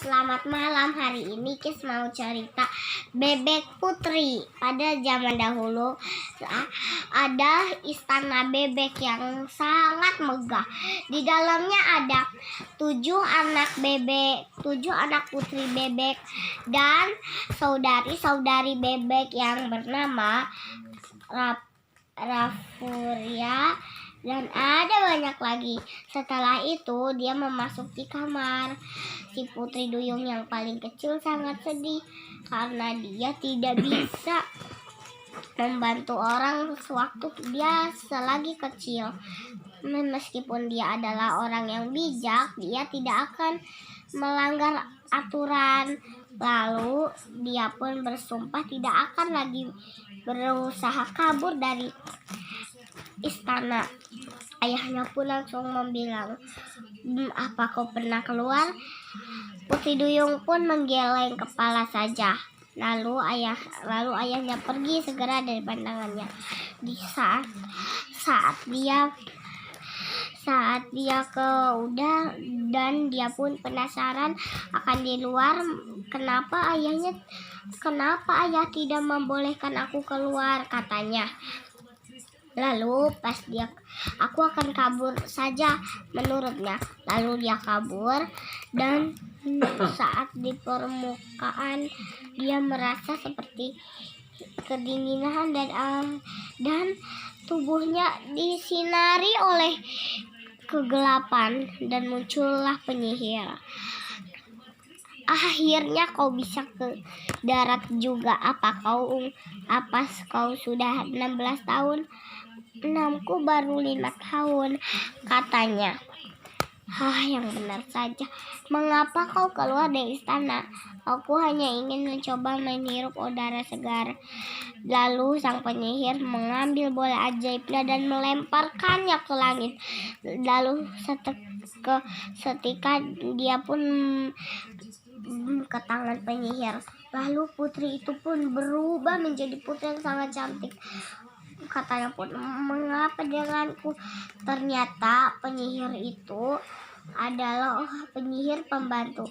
selamat malam. Hari ini Kis mau cerita bebek putri. Pada zaman dahulu ada istana bebek yang sangat megah. Di dalamnya ada 7 anak putri bebek dan saudari-saudari bebek yang bernama Rafuria. Dan ada banyak lagi. Setelah itu dia memasuki kamar. Si putri duyung yang paling kecil sangat sedih karena dia tidak bisa membantu orang sewaktu dia selagi kecil. Meskipun dia adalah orang yang bijak, dia tidak akan melanggar aturan. Lalu dia pun bersumpah tidak akan lagi berusaha kabur dari istana. Ayahnya pun langsung membilang, apa kau pernah keluar? Putri duyung pun menggeleng kepala saja. Lalu ayahnya pergi segera dari pandangannya. Di saat dia udah dan dia pun penasaran akan di luar, kenapa ayah tidak membolehkan aku keluar, katanya. Lalu aku akan kabur saja, menurutnya. Lalu dia kabur dan saat di permukaan dia merasa seperti kedinginan dan tubuhnya disinari oleh kegelapan dan muncullah penyihir. Akhirnya kau bisa ke darat juga. Apa kau sudah 16 tahun? 6ku baru 5 tahun, katanya. Yang benar saja. Mengapa kau keluar dari istana? Aku hanya ingin mencoba menghirup udara segar. Lalu sang penyihir mengambil bola ajaibnya dan melemparkannya ke langit. Lalu setika dia pun ke tangan penyihir. Lalu putri itu pun berubah menjadi putri yang sangat cantik. Katanya pun, mengapa denganku? Ternyata penyihir itu adalah penyihir pembantu.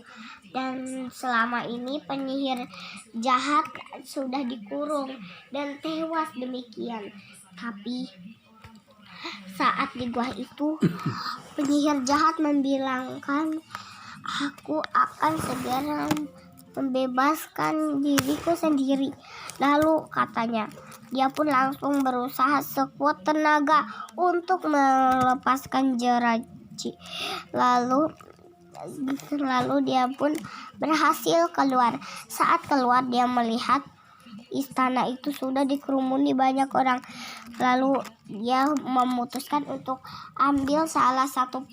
Dan selama ini penyihir jahat sudah dikurung dan tewas demikian. Tapi saat di gua itu, penyihir jahat membilangkan, aku akan segera membebaskan diriku sendiri. Lalu katanya, dia pun langsung berusaha sekuat tenaga untuk melepaskan jerat-jerat. Lalu dia pun berhasil keluar. Saat keluar dia melihat istana itu sudah dikerumuni banyak orang. Lalu dia memutuskan untuk ambil salah satu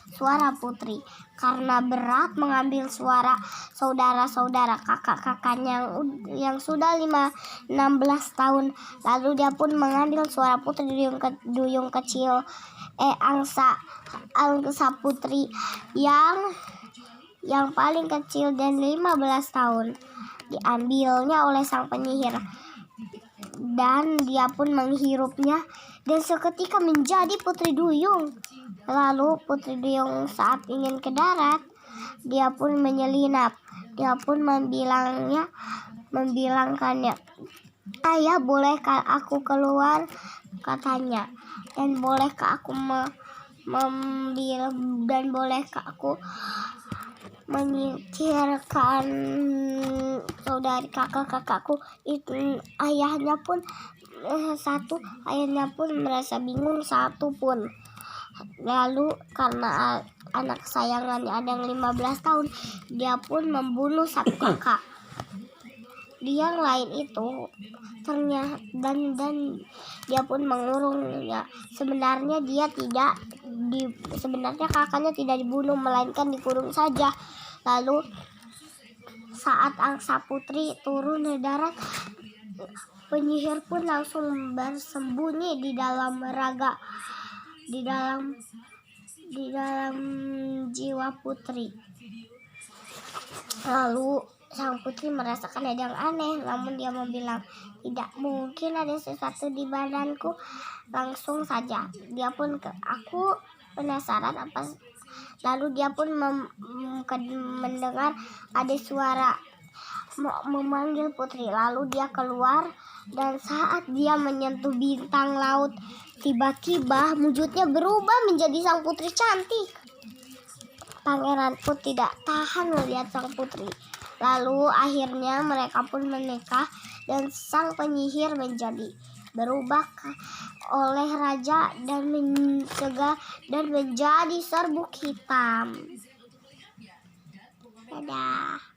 suara putri karena berat mengambil suara saudara-saudara kakak-kakaknya yang sudah 16 tahun. Lalu dia pun mengambil suara putri duyung kecil, angsa putri yang paling kecil dan 15 tahun. Diambilnya oleh sang penyihir dan dia pun menghirupnya dan seketika menjadi putri duyung. Lalu putri duyung saat ingin ke darat, dia pun menyelinap. Dia pun membilangkannya, ayah, bolehkah aku keluar, katanya, dan bolehkah aku bolehkah aku menyingkirkan saudari kakak-kakakku itu. Ayahnya pun merasa bingung satu pun. Lalu karena anak kesayangannya ada yang 15 tahun, dia pun membunuh satu kakak. Dia yang lain itu ternyata dan dia pun mengurungnya. Sebenarnya kakaknya tidak dibunuh, melainkan dikurung saja. Lalu saat angsa putri turun ke darat, penyihir pun langsung bersembunyi di dalam jiwa putri. Lalu sang putri merasakan ada yang aneh, namun dia membilang, tidak mungkin ada sesuatu di badanku. Langsung saja dia pun aku penasaran Lalu dia pun mendengar ada suara memanggil putri. Lalu dia keluar, dan saat dia menyentuh bintang laut, tiba-tiba wujudnya berubah menjadi sang putri cantik. Pangeran pun tidak tahan melihat sang putri. Lalu akhirnya mereka pun menikah, dan sang penyihir menjadi berubah oleh raja dan mencegah dan menjadi serbuk hitam. Dadah.